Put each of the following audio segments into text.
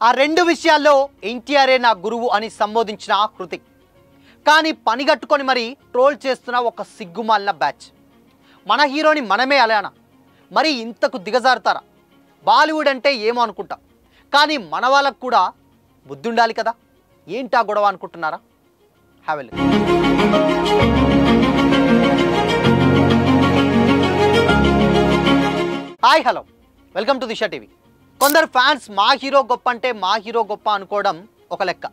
ఆ రెండు విషయాల్లో ఎన్టీఆర్ఏ నా గురువు అని సంబోధించిన హృతిక్. కానీ పనిగట్టుకొని మరి ట్రోల్ చేస్తున్న ఒక సిగ్గుమాలిన బ్యాచ్. మన హీరోని మనమే అలానా? మరి ఇంతకు దిగజారుతారా? బాలీవుడ్ అంటే ఏమో అనుకుంటాం, కానీ మన వాళ్ళకు కూడా బుద్ధి ఉండాలి కదా. ఏంటా గొడవ అనుకుంటున్నారా? Have a look. Hi, hello, welcome to Disha TV. కొందరు ఫ్యాన్స్ మా హీరో గొప్ప అంటే మా హీరో గొప్ప అనుకోవడం ఒక లెక్క.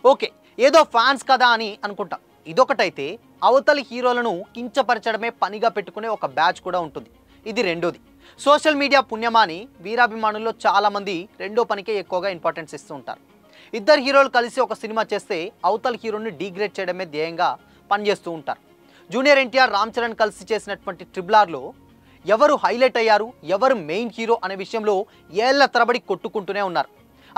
ఓకే, ఏదో ఫ్యాన్స్ కదా అని అనుకుంటాం. ఇదొకటైతే అవతలి హీరోలను కించపరచడమే పనిగా పెట్టుకునే ఒక బ్యాచ్ కూడా ఉంటుంది. ఇది రెండోది. సోషల్ మీడియా పుణ్యమాని వీరాభిమానుల్లో చాలామంది రెండో పనికే ఎక్కువగా ఇంపార్టెన్స్ ఇస్తూ ఉంటారు. ఇద్దరు హీరోలు కలిసి ఒక సినిమా చేస్తే అవతలి హీరోని డీగ్రేడ్ చేయడమే ధ్యేయంగా పనిచేస్తూ ఉంటారు. జూనియర్ ఎన్టీఆర్, రామ్ చరణ్ కలిసి చేసినటువంటి ట్రిబుల్-ఆర్లో ఎవరు హైలైట్ అయ్యారు, ఎవరు మెయిన్ హీరో అనే విషయంలో ఏళ్ల తరబడి కొట్టుకుంటూనే ఉన్నారు.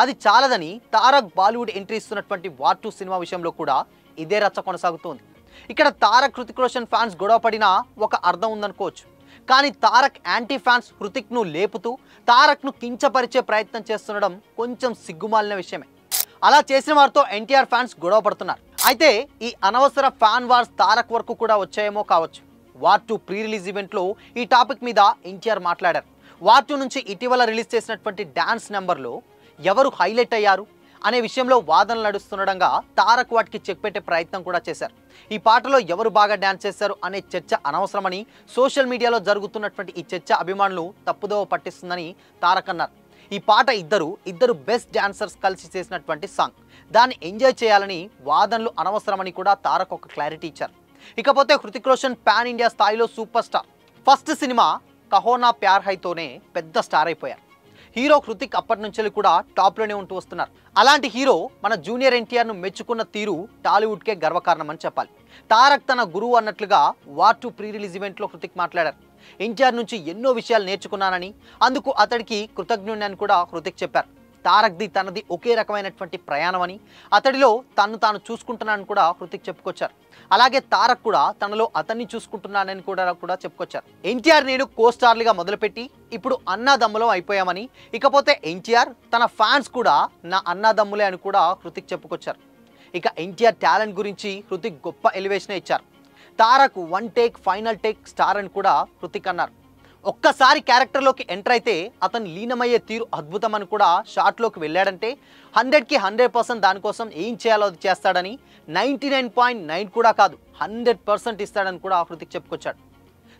అది చాలదని తారక్ బాలీవుడ్ ఎంట్రీ ఇస్తున్నటువంటి వార్ 2 సినిమా విషయంలో కూడా ఇదే రచ్చ కొనసాగుతోంది. ఇక్కడ తారక్, హృతిక్ రోషన్ ఫ్యాన్స్ గొడవ పడినా ఒక అర్థం ఉందనుకోవచ్చు. కానీ తారక్ యాంటీ ఫ్యాన్స్ హృతిక్ను లేపుతూ తారక్ను కించపరిచే ప్రయత్నం చేస్తుండడం కొంచెం సిగ్గుమాలిన విషయమే. అలా చేసిన వారితో ఎన్టీఆర్ ఫ్యాన్స్ గొడవ పడుతున్నారు. అయితే ఈ అనవసర ఫ్యాన్ వార్స్ తారక్ వరకు కూడా వచ్చాయేమో కావచ్చు. వార్ 2 ప్రీ రిలీజ్ ఈవెంట్లో ఈ టాపిక్ మీద ఎన్టీఆర్ మాట్లాడారు. వార్ 2 నుంచి ఇటీవల రిలీజ్ చేసినటువంటి డాన్స్ నెంబర్లో ఎవరు హైలైట్ అయ్యారు అనే విషయంలో వాదనలు నడుస్తుండగా తారక్ వాటికి చెక్ పెట్టే ప్రయత్నం కూడా చేశారు. ఈ పాటలో ఎవరు బాగా డాన్స్ చేశారు అనే చర్చ అనవసరమని, సోషల్ మీడియాలో జరుగుతున్నటువంటి ఈ చర్చ అభిమానులు తప్పుదోవ పట్టిస్తుందని తారక్ అన్నారు. ఈ పాట ఇద్దరు బెస్ట్ డాన్సర్స్ కలిసి చేసినటువంటి సాంగ్. దాన్ని ఎంజాయ్ చేయాలని, వాదనలు అనవసరమని కూడా తారక్ ఒక క్లారిటీ ఇచ్చారు. ఇకపోతే హృతిక్ రోషన్ పాన్ ఇండియా స్థాయిలో super star. First cinema Kaho నా ప్యార్ హైతోనే పెద్ద స్టార్ అయిపోయారు. హీరో హృతిక్ అప్పటి నుంచి కూడా టాప్లోనే ఉంటూ వస్తున్నారు. అలాంటి హీరో మన జూనియర్ ఎన్టీఆర్ను మెచ్చుకున్న తీరు టాలీవుడ్కే గర్వకారణమని చెప్పాలి. తారక్ తన గురువు అన్నట్లుగా వార్ 2 ప్రీ రిలీజ్ ఈవెంట్లో హృతిక్ మాట్లాడారు. ఎన్టీఆర్ నుంచి ఎన్నో విషయాలు నేర్చుకున్నానని, అందుకు అతడికి కృతజ్ఞుడని కూడా హృతిక్ చెప్పారు. తారక్ది తనది ఒకే రకమైనటువంటి ప్రయాణం అని, అతడిలో తాను చూసుకుంటున్నానని కూడా హృతిక్ చెప్పుకొచ్చారు. అలాగే తారక్ కూడా తనలో అతన్ని చూసుకుంటున్నానని కూడా చెప్పుకొచ్చారు. ఎన్టీఆర్ నేను కోస్టార్లుగా మొదలుపెట్టి ఇప్పుడు అన్నాదమ్ములం అయిపోయామని, ఇకపోతే ఎన్టీఆర్ తన ఫ్యాన్స్ కూడా నా అన్నాదమ్ములే అని కూడా హృతిక్ చెప్పుకొచ్చారు. ఇక ఎన్టీఆర్ టాలెంట్ గురించి హృతిక్ గొప్ప ఎలివేషన్ ఇచ్చారు. Tarak one take final take star అని కూడా హృతిక్ అన్నారు. ఒక్కసారి క్యారెక్టర్లోకి ఎంటర్ అయితే అతను లీనమయ్యే తీరు అద్భుతం అని కూడా షాట్లోకి వెళ్ళాడంటే 100కి 100% దానికోసం ఏం చేయాలో అది చేస్తాడని, 99.9 కూడా కాదు 100% ఇస్తాడని కూడా హృతిక్ చెప్పుకొచ్చాడు.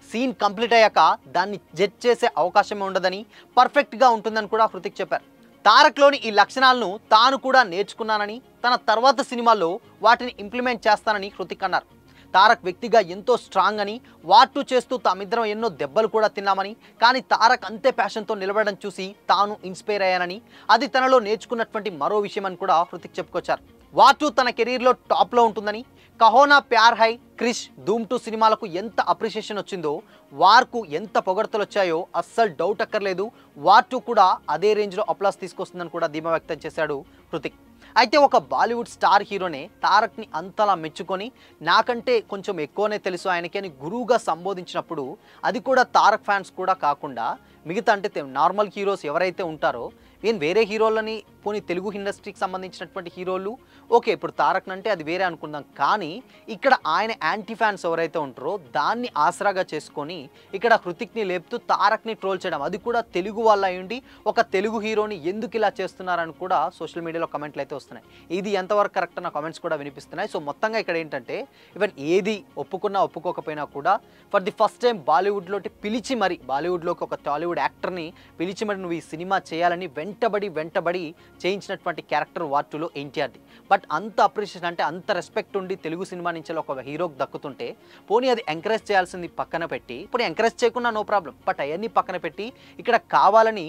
సీన్ కంప్లీట్ అయ్యాక దాన్ని జడ్జ్ చేసే అవకాశమే ఉండదని, పర్ఫెక్ట్గా ఉంటుందని కూడా హృతిక్ చెప్పారు. తారక్లోని ఈ లక్షణాలను తాను కూడా నేర్చుకున్నానని, తన తర్వాత సినిమాల్లో వాటిని ఇంప్లిమెంట్ చేస్తానని హృతిక్ అన్నారు. తారక్ వ్యక్తిగా ఎంతో స్ట్రాంగ్ అని, వార్ 2 చేస్తూ తామిద్దరం ఎన్నో దెబ్బలు కూడా తిన్నామని, కానీ తారక్ అంతే ప్యాషన్తో నిలబడడం చూసి తాను ఇన్స్పైర్ అయ్యానని, అది తనలో నేర్చుకున్నటువంటి మరో విషయం అని కూడా హృతిక్ చెప్పుకొచ్చారు. వార్ 2 తన కెరీర్లో టాప్లో ఉంటుందని, కహో నా ప్యార్ హై, క్రిష్, ధూమ్ 2 సినిమాలకు ఎంత అప్రిషియేషన్ వచ్చిందో, వార్కు ఎంత పొగడ్తలు వచ్చాయో అస్సలు డౌట్ అక్కర్లేదు. వార్ 2 కూడా అదే రేంజ్లో అప్లాస్ తీసుకొస్తుందని కూడా ధీమా వ్యక్తం చేశాడు హృతిక్. అయితే ఒక బాలీవుడ్ స్టార్ హీరోనే తారక్ని అంతలా మెచ్చుకొని, నాకంటే కొంచెం ఎక్కువనే తెలుసు ఆయనకి అని గురువుగా సంబోధించినప్పుడు, అది కూడా తారక్ ఫ్యాన్స్ కూడా కాకుండా మిగతా అంటే నార్మల్ హీరోస్ ఎవరైతే ఉంటారో, ఈయన వేరే హీరోలని, పోనీ తెలుగు ఇండస్ట్రీకి సంబంధించినటువంటి హీరోలు ఓకే, ఇప్పుడు తారక్ అంటే అది వేరే అనుకుందాం. కానీ ఇక్కడ ఆయన యాంటీ ఫ్యాన్స్ ఎవరైతే ఉంటారో దాన్ని ఆసరాగా చేసుకొని ఇక్కడ హృతిక్ని లేపుతూ తారక్ని ట్రోల్ చేయడం, అది కూడా తెలుగు వాళ్ళ అయ్యుండి ఒక తెలుగు హీరోని ఎందుకు ఇలా చేస్తున్నారని కూడా సోషల్ మీడియాలో కమెంట్లు అయితే వస్తున్నాయి. ఇది ఎంతవరకు కరెక్ట్ అన్న కామెంట్స్ కూడా వినిపిస్తున్నాయి. సో మొత్తంగా ఇక్కడ ఏంటంటే, ఈవెన్ ఏది ఒప్పుకున్నా ఒప్పుకోకపోయినా కూడా ఫర్ ది ఫస్ట్ టైం బాలీవుడ్లోకి పిలిచి మరి, బాలీవుడ్లోకి ఒక టాలీవుడ్ యాక్టర్ని పిలిచి మరి నువ్వు ఈ సినిమా చేయాలని వెంటబడి చేయించినటువంటి క్యారెక్టర్ వార్ 2లో ఎన్టీఆర్ది. బట్ అంత అప్రిషియేషన్ అంటే అంత రెస్పెక్ట్ ఉండి తెలుగు సినిమా నుంచి ఒక హీరోకి దక్కుతుంటే, పోనీ అది ఎంకరేజ్ చేయాల్సింది పక్కన పెట్టి, ఇప్పుడు ఎంకరేజ్ చేయకుండా నో ప్రాబ్లం, బట్ అవన్నీ పక్కన పెట్టి ఇక్కడ కావాలని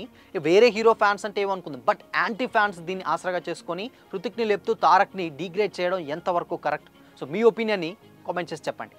వేరే హీరో ఫ్యాన్స్ అంటే ఏమనుకుందాం, బట్ యాంటీ ఫ్యాన్స్ దీన్ని ఆసరాగా చేసుకొని హృతిక్ని లేపుతూ తారక్ని డీగ్రేడ్ చేయడం ఎంతవరకు కరెక్ట్? సో మీ ఒపీనియన్ని కామెంట్ చేసి చెప్పండి.